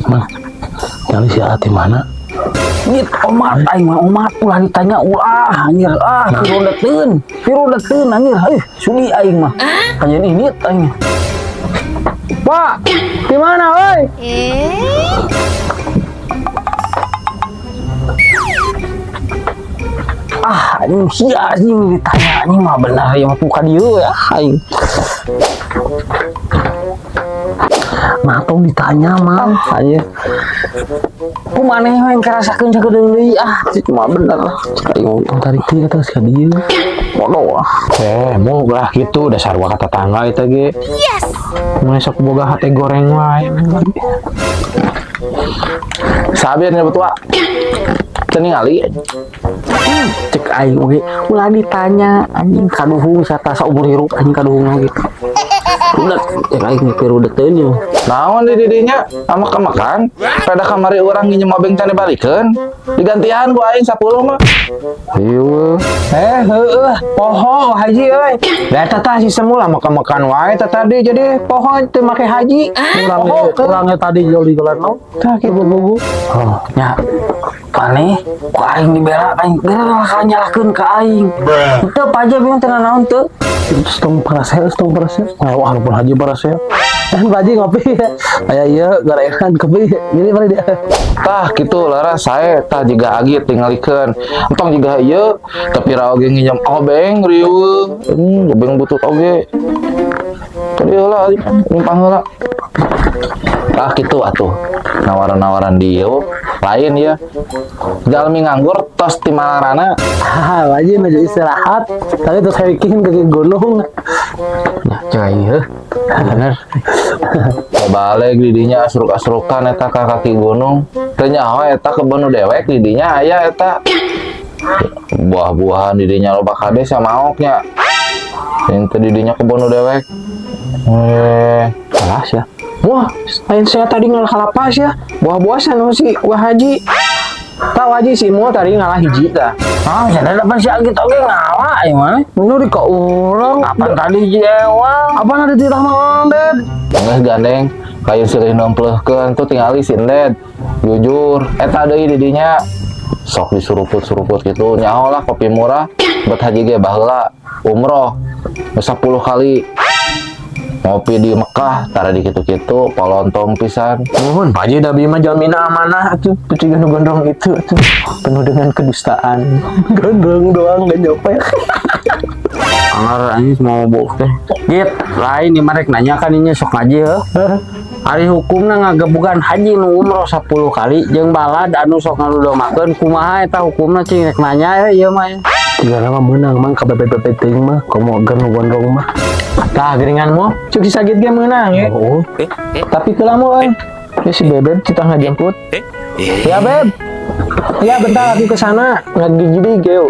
Mang, yang si hati mana? Ngit omat aing mah omat ulah ditanya ulah anjir piru deteun anjir sudi aing mah kanyen ini aing. Pak, di mana woi? Anjing sia anjing ditanya anjing mah benar ya buka dieu ya aing. Nah, tong ditanya mah anjir. Ku maneh yang kerasakeun sakedeung deui cuma bener. Cai ngomong tarik teh kata ka dieu. Bodoh. Mau lah gitu dasar wa kata tangga eta ge. Yes. Mun sok boga hate goreng wae. Sabian ya betua. Teningali cek aing oge ulah ditanya anjing kaduhung sata saumur hirup anjing kaduhung gitu. Udah cek aing piru deteun nya. Naon di didinya amak-amakan pada kamari orang nginjem obeng can dibalikeun digantian ku aing 10 mah. Ieu Heueuh poho haji euy. Da eta tah si semula amak-amakan wae teh tadi jadi poho teu make haji. Urangnya tadi joli-jolan mau tah ki bubu. Oh nya maneh ku aing dibela aing bela lah nyalakeun ka aing. Teu paja bingung teu naon teu. Stong parasel. Wah pun haji parasel. Dan baji ngopi aya ieu gorengan kopi gini mah dia. Tah kitu laras sae tah jiga agit tingalikeun. Entong jiga ieu tapi ra oge nginjem obeng riweuh. Obeng butut oge. Tadi heula numpang heula. Tah kitu atuh. Nawaran-nawaran dieu lain ya. Jalmi nganggur tos ti malarana. Wajib maju istirahat. Tadi terus hiking ke gunung. Nah, cai heuh. Bener. Balik didinya asruk-asrukan eta ka kaki gunung. Teu nyaho eta kebun dewek didinya aya eta. Buah-buahan didinya loba kade samaoknya. Ente didinya kebun dewek. Kelas ya. Wah, lain saya tadi ngalah lapas ya. Buah-buahan sih wah haji. Tahu haji sih mau tadi ngalah hiji tah. Jadi depan si Agit oge ngalah ya mah. Nu di ka urang. Apa tadi jewa? Apa ada di rumah Ded? Geus gandeng kayu silih nempleuhkeun tuh tingali si Ded. Jujur eta deui didinya. Sok disuruput-suruput gitu nyaho lah kopi murah buat haji ge baheula umroh 10 kali. Ngopi di Mekah, tara di kitu-kitu, polontong pisan. Nuhun, Pak Haji Dabi mah jalmina amanah atuh, peuting gondrong itu atuh. Penuh dengan kedustaan. Gondrong doang gak nyopet. Anggar anjing mau bok teh. Git, lain nih marek nanyakan inya sok ngaji heuh. Ari hukumna ngagebugan haji nu umroh 10 kali jeung balad anu sok ngaludomakeun kumaha eta hukumna cing rek nanya ieu mah. Tiga nama menang mang KBBP ting mah komo gen gondrong mah. Tah geringanmu cuk si Sagit ge menang ya. Oh. Tapi kelamun ya si Bebeb cita ngajemput. Ya Beb. Ya bentar aku ke sana ngagigi geu.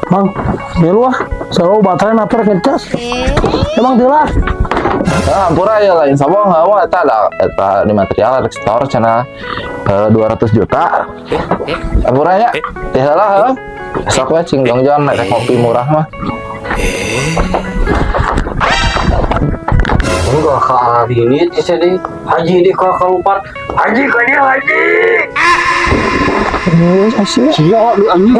Mang, dulu ah. Selalu baterai motor kecas. Emang jelas. Nah, ampura ya lain sabong hawa eta di material rektor cenah 200 juta. Ampura ya. Teh heula sok we cing dongjon rek kopi murah mah. Enggak ka ini jadi haji di ka kalupat. Haji ka dia haji. Asyik. Sia lu anjing.